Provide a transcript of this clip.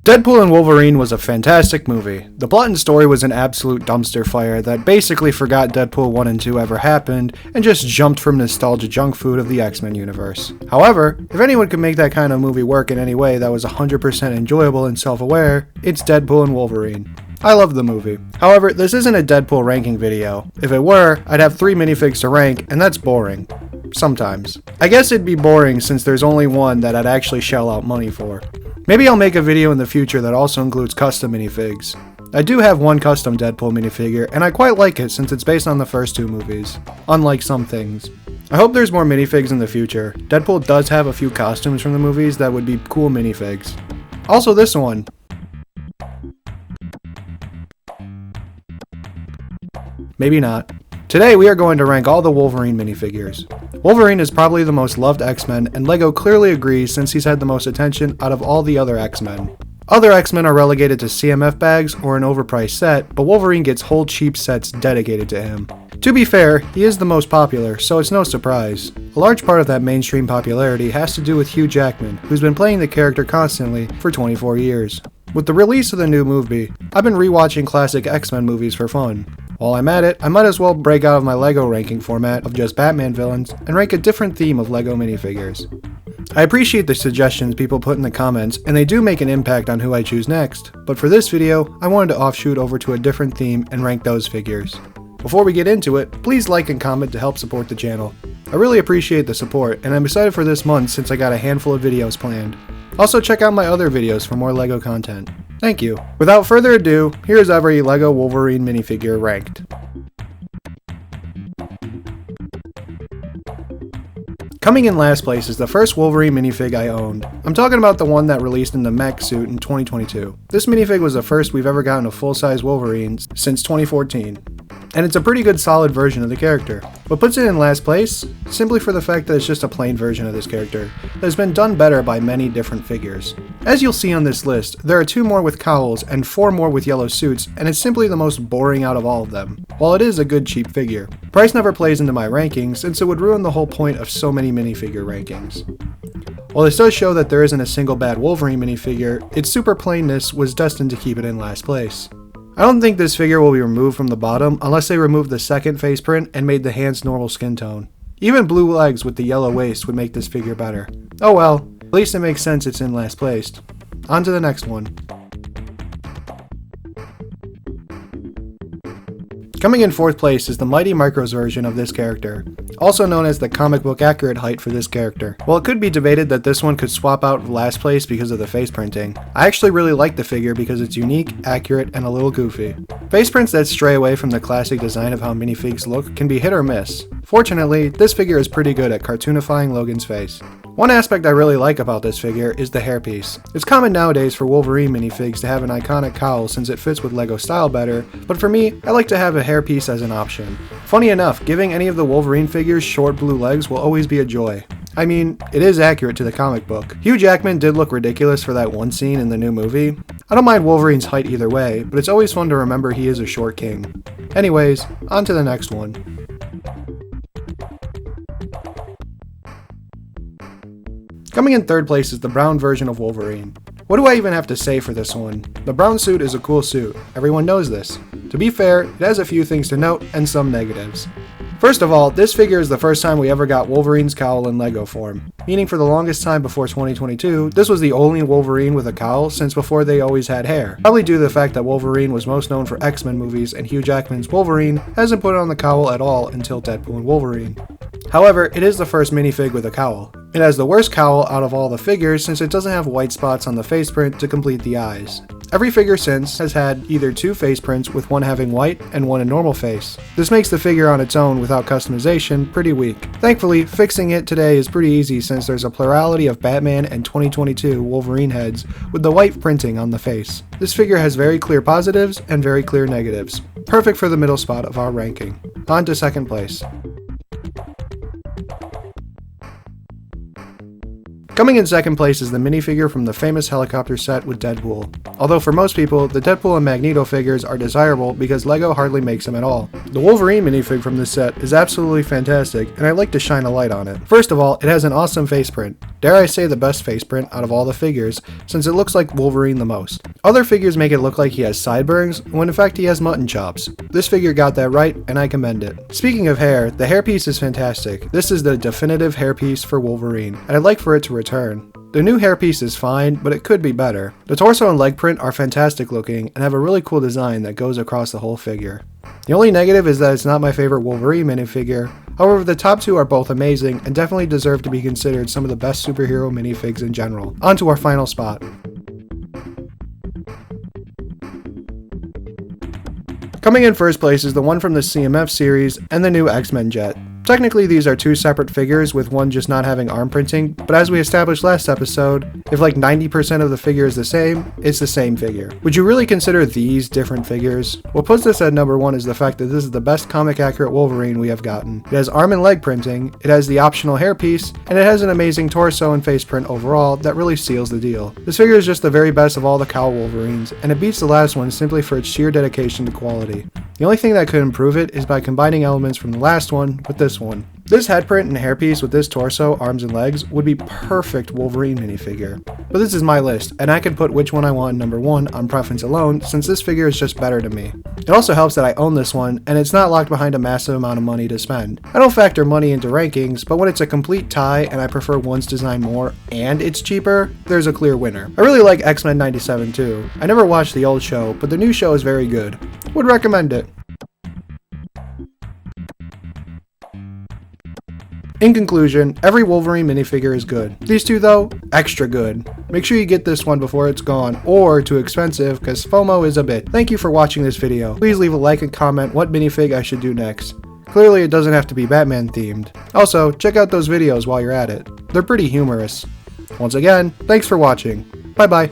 Deadpool and Wolverine was a fantastic movie. The plot and story was an absolute dumpster fire that basically forgot Deadpool 1 and 2 ever happened and just jumped from nostalgia junk food of the X-Men universe. However, if anyone could make that kind of movie work in any way that was 100% enjoyable and self-aware, it's Deadpool and Wolverine. I love the movie. However, this isn't a Deadpool ranking video. If it were, I'd have 3 minifigs to rank, and that's boring. Sometimes. I guess it'd be boring since there's only one that I'd actually shell out money for. Maybe I'll make a video in the future that also includes custom minifigs. I do have one custom Deadpool minifigure, and I quite like it since it's based on the first 2 movies, unlike some things. I hope there's more minifigs in the future. Deadpool does have a few costumes from the movies that would be cool minifigs. Also this one. Maybe not. Today we are going to rank all the Wolverine minifigures. Wolverine is probably the most loved X-Men, and LEGO clearly agrees since he's had the most attention out of all the other X-Men. Other X-Men are relegated to CMF bags or an overpriced set, but Wolverine gets whole cheap sets dedicated to him. To be fair, he is the most popular, so it's no surprise. A large part of that mainstream popularity has to do with Hugh Jackman, who's been playing the character constantly for 24 years. With the release of the new movie, I've been rewatching classic X-Men movies for fun. While I'm at it, I might as well break out of my LEGO ranking format of just Batman villains and rank a different theme of LEGO minifigures. I appreciate the suggestions people put in the comments, and they do make an impact on who I choose next, but for this video, I wanted to offshoot over to a different theme and rank those figures. Before we get into it, please like and comment to help support the channel. I really appreciate the support, and I'm excited for this month since I got a handful of videos planned. Also check out my other videos for more LEGO content. Thank you. Without further ado, here's every LEGO Wolverine minifigure ranked. Coming in last place is the first Wolverine minifig I owned. I'm talking about the one that released in the mech suit in 2022. This minifig was the first we've ever gotten a full-size Wolverine since 2014. And it's a pretty good solid version of the character. What puts it in last place? Simply for the fact that it's just a plain version of this character that has been done better by many different figures. As you'll see on this list, there are 2 more with cowls and 4 more with yellow suits, and it's simply the most boring out of all of them, while it is a good cheap figure. Price never plays into my rankings since it would ruin the whole point of so many minifigure rankings. While this does show that there isn't a single bad Wolverine minifigure, its super plainness was destined to keep it in last place. I don't think this figure will be removed from the bottom unless they remove the second face print and made the hands normal skin tone. Even blue legs with the yellow waist would make this figure better. Oh well, at least it makes sense it's in last place. On to the next one. Coming in 4th place is the Mighty Micros version of this character, also known as the comic book accurate height for this character. While it could be debated that this one could swap out last place because of the face printing, I actually really like the figure because it's unique, accurate, and a little goofy. Face prints that stray away from the classic design of how minifigs look can be hit or miss. Fortunately, this figure is pretty good at cartoonifying Logan's face. One aspect I really like about this figure is the hairpiece. It's common nowadays for Wolverine minifigs to have an iconic cowl since it fits with LEGO style better, but for me, I like to have a hairpiece as an option. Funny enough, giving any of the Wolverine figures short blue legs will always be a joy. I mean, it is accurate to the comic book. Hugh Jackman did look ridiculous for that one scene in the new movie. I don't mind Wolverine's height either way, but it's always fun to remember he is a short king. Anyways, on to the next one. Coming in 3rd place is the brown version of Wolverine. What do I even have to say for this one? The brown suit is a cool suit, everyone knows this. To be fair, it has a few things to note and some negatives. First of all, this figure is the first time we ever got Wolverine's cowl in LEGO form, meaning for the longest time before 2022, this was the only Wolverine with a cowl since before they always had hair. Probably due to the fact that Wolverine was most known for X-Men movies and Hugh Jackman's Wolverine hasn't put on the cowl at all until Deadpool and Wolverine. However, it is the first minifig with a cowl. It has the worst cowl out of all the figures since it doesn't have white spots on the face print to complete the eyes. Every figure since has had either 2 face prints with one having white and one a normal face. This makes the figure on its own without customization pretty weak. Thankfully, fixing it today is pretty easy since there's a plurality of Batman and 2022 Wolverine heads with the white printing on the face. This figure has very clear positives and very clear negatives. Perfect for the middle spot of our ranking. On to 2nd place. Coming in second place is the minifigure from the famous helicopter set with Deadpool. Although for most people, the Deadpool and Magneto figures are desirable because LEGO hardly makes them at all. The Wolverine minifig from this set is absolutely fantastic, and I'd like to shine a light on it. First of all, it has an awesome face print. Dare I say the best face print out of all the figures, since it looks like Wolverine the most. Other figures make it look like he has sideburns, when in fact he has mutton chops. This figure got that right, and I commend it. Speaking of hair, the hairpiece is fantastic. This is the definitive hairpiece for Wolverine, and I'd like for it to return. The new hairpiece is fine, but it could be better. The torso and leg print are fantastic looking and have a really cool design that goes across the whole figure. The only negative is that it's not my favorite Wolverine minifigure. However, the top two are both amazing and definitely deserve to be considered some of the best superhero minifigs in general. On to our final spot. Coming in first place is the one from the CMF series and the new X-Men jet. Technically, these are two separate figures, with one just not having arm printing, but as we established last episode, if like 90% of the figure is the same, it's the same figure. Would you really consider these different figures? What puts this at number one is the fact that this is the best comic accurate Wolverine we have gotten. It has arm and leg printing, it has the optional hairpiece, and it has an amazing torso and face print overall that really seals the deal. This figure is just the very best of all the cowl Wolverines, and it beats the last one simply for its sheer dedication to quality. The only thing that could improve it is by combining elements from the last one with this one. This head print and hairpiece with this torso, arms, and legs would be perfect Wolverine minifigure. But this is my list, and I can put which one I want in number one on preference alone, since this figure is just better to me. It also helps that I own this one, and it's not locked behind a massive amount of money to spend. I don't factor money into rankings, but when it's a complete tie and I prefer one's design more, and it's cheaper, there's a clear winner. I really like X-Men 97 too. I never watched the old show, but the new show is very good. Would recommend it. In conclusion, every Wolverine minifigure is good. These two though, extra good. Make sure you get this one before it's gone, or too expensive, because FOMO is a bit. Thank you for watching this video. Please leave a like and comment what minifig I should do next. Clearly it doesn't have to be Batman themed. Also, check out those videos while you're at it. They're pretty humorous. Once again, thanks for watching. Bye bye.